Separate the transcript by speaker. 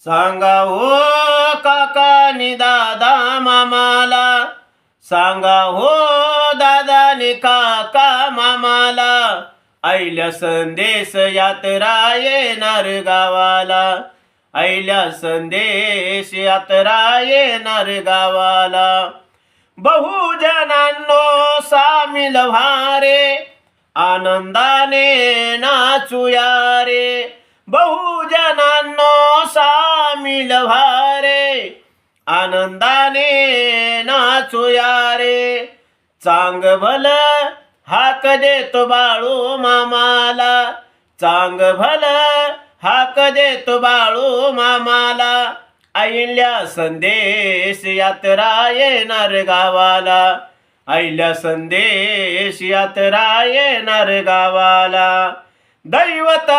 Speaker 1: सांगा हो काकानी दादा मामाला, सांगा हो दादानी काका मामाला, आईल्या संदेश यात्रा येणार गावाला, आईल्या संदेश यात्रा येणार गावाला. बहुजनांनो सामील व्हा रे, आनंदाने नाचूया रे. बहुजनांनो सामील व्हा रे, आनंदाने नाचूया रे. चांग भल हाक देतो बाळू मामाला, चांग भल हाक देतो बाळू मामाला, आईल्या संदेश यात्रा येणार गावाला, आईल्या संदेश यात्रा येणार गावाला. दैवत